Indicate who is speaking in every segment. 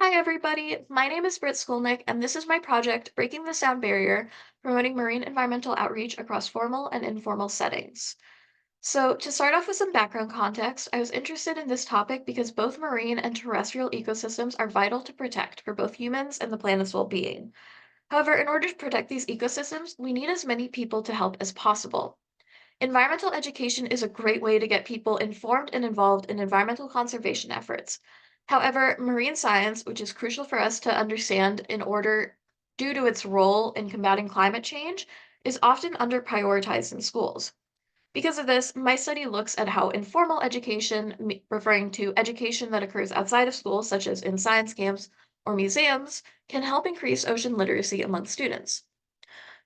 Speaker 1: Hi, everybody. My name is Brit Skolnik, and this is my project, Breaking the Sound Barrier, promoting marine environmental outreach across formal and informal settings. So, to start off with some background context, I was interested in this topic because both marine and terrestrial ecosystems are vital to protect for both humans and the planet's well-being. However, in order to protect these ecosystems, we need as many people to help as possible. Environmental education is a great way to get people informed and involved in environmental conservation efforts. However, marine science, which is crucial for us to understand due to its role in combating climate change, is often under-prioritized in schools. Because of this, my study looks at how informal education, referring to education that occurs outside of school, such as in science camps or museums, can help increase ocean literacy among students.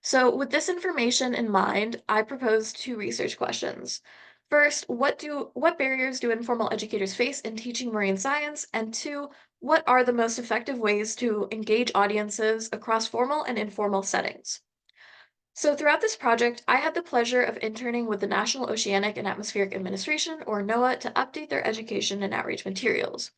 Speaker 1: So, with this information in mind, I propose two research questions. First, what barriers do informal educators face in teaching marine science? And two, what are the most effective ways to engage audiences across formal and informal settings? So, throughout this project, I had the pleasure of interning with the National Oceanic and Atmospheric Administration, or NOAA, to update their education and outreach materials.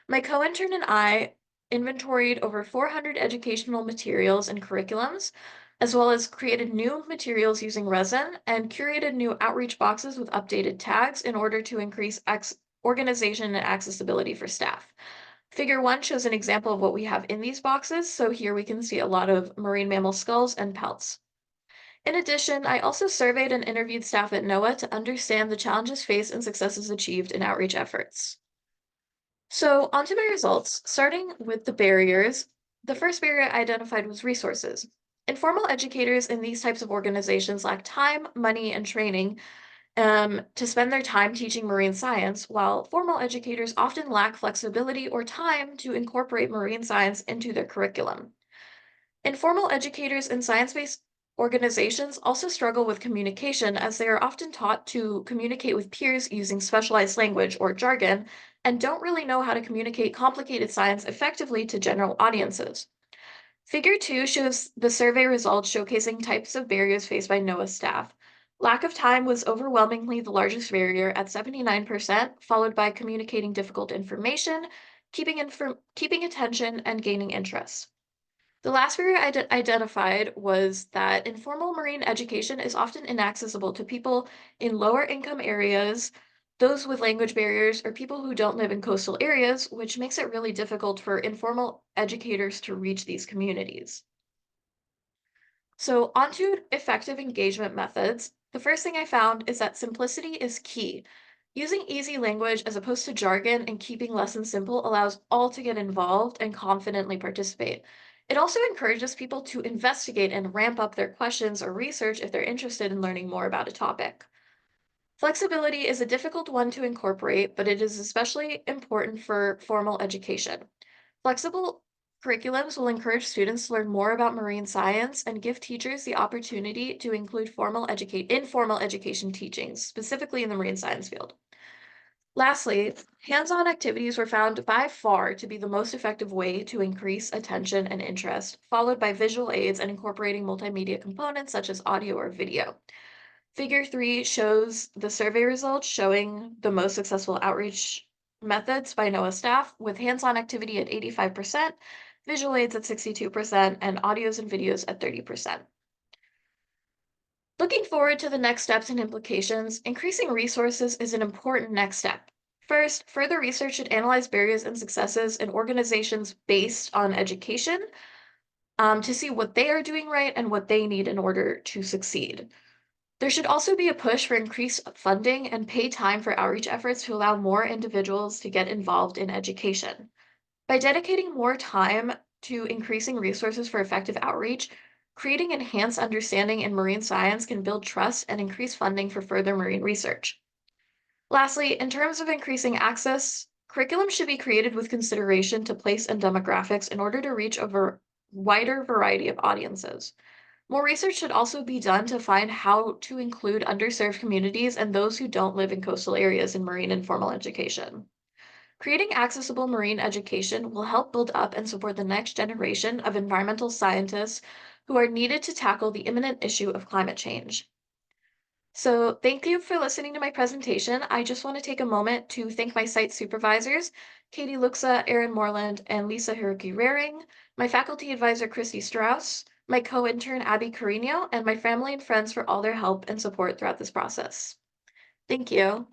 Speaker 1: My co-intern and I inventoried over 400 educational materials and curriculums, as well as created new materials using resin and curated new outreach boxes with updated tags in order to increase organization and accessibility for staff. Figure 1 shows an example of what we have in these boxes, so here we can see a lot of marine mammal skulls and pelts. In addition, I also surveyed and interviewed staff at NOAA to understand the challenges faced and successes achieved in outreach efforts. So, onto my results. Starting with the barriers, the first barrier I identified was resources. Informal educators in these types of organizations lack time, money, and training to spend their time teaching marine science, while formal educators often lack flexibility or time to incorporate marine science into their curriculum. Informal educators in science-based organizations also struggle with communication as they are often taught to communicate with peers using specialized language or jargon and don't really know how to communicate complicated science effectively to general audiences. Figure 2 shows the survey results showcasing types of barriers faced by NOAA staff. Lack of time was overwhelmingly the largest barrier at 79%, followed by communicating difficult information, keeping attention, and gaining interest. The last barrier identified was that informal marine education is often inaccessible to people in lower income areas, those with language barriers, or people who don't live in coastal areas, which makes it really difficult for informal educators to reach these communities. So, onto effective engagement methods. The first thing I found is that simplicity is key. Using easy language as opposed to jargon and keeping lessons simple allows all to get involved and confidently participate. It also encourages people to investigate and ramp up their questions or research if they're interested in learning more about a topic. Flexibility is a difficult one to incorporate, but it is especially important for formal education. Flexible curriculums will encourage students to learn more about marine science and give teachers the opportunity to include informal education teachings, specifically in the marine science field. Lastly, hands-on activities were found by far to be the most effective way to increase attention and interest, followed by visual aids and incorporating multimedia components such as audio or video. Figure 3 shows the survey results showing the most successful outreach methods by NOAA staff, with hands-on activity at 85%, visual aids at 62%, and audios and videos at 30%. Looking forward to the next steps and implications, increasing resources is an important next step. First, further research should analyze barriers and successes in organizations based on education to see what they are doing right and what they need in order to succeed. There should also be a push for increased funding and paid time for outreach efforts to allow more individuals to get involved in education. By dedicating more time to increasing resources for effective outreach, creating enhanced understanding in marine science can build trust and increase funding for further marine research. Lastly, in terms of increasing access, curriculum should be created with consideration to place and demographics in order to reach a wider variety of audiences. More research should also be done to find how to include underserved communities and those who don't live in coastal areas in marine and formal education. Creating accessible marine education will help build up and support the next generation of environmental scientists who are needed to tackle the imminent issue of climate change. So thank you for listening to my presentation. I just want to take a moment to thank my site supervisors, Katie Luxa, Erin Moreland, and Lisa Hiroki Raring, my faculty advisor, Christy Strauss, my co-intern, Abby Carino, and my family and friends for all their help and support throughout this process. Thank you.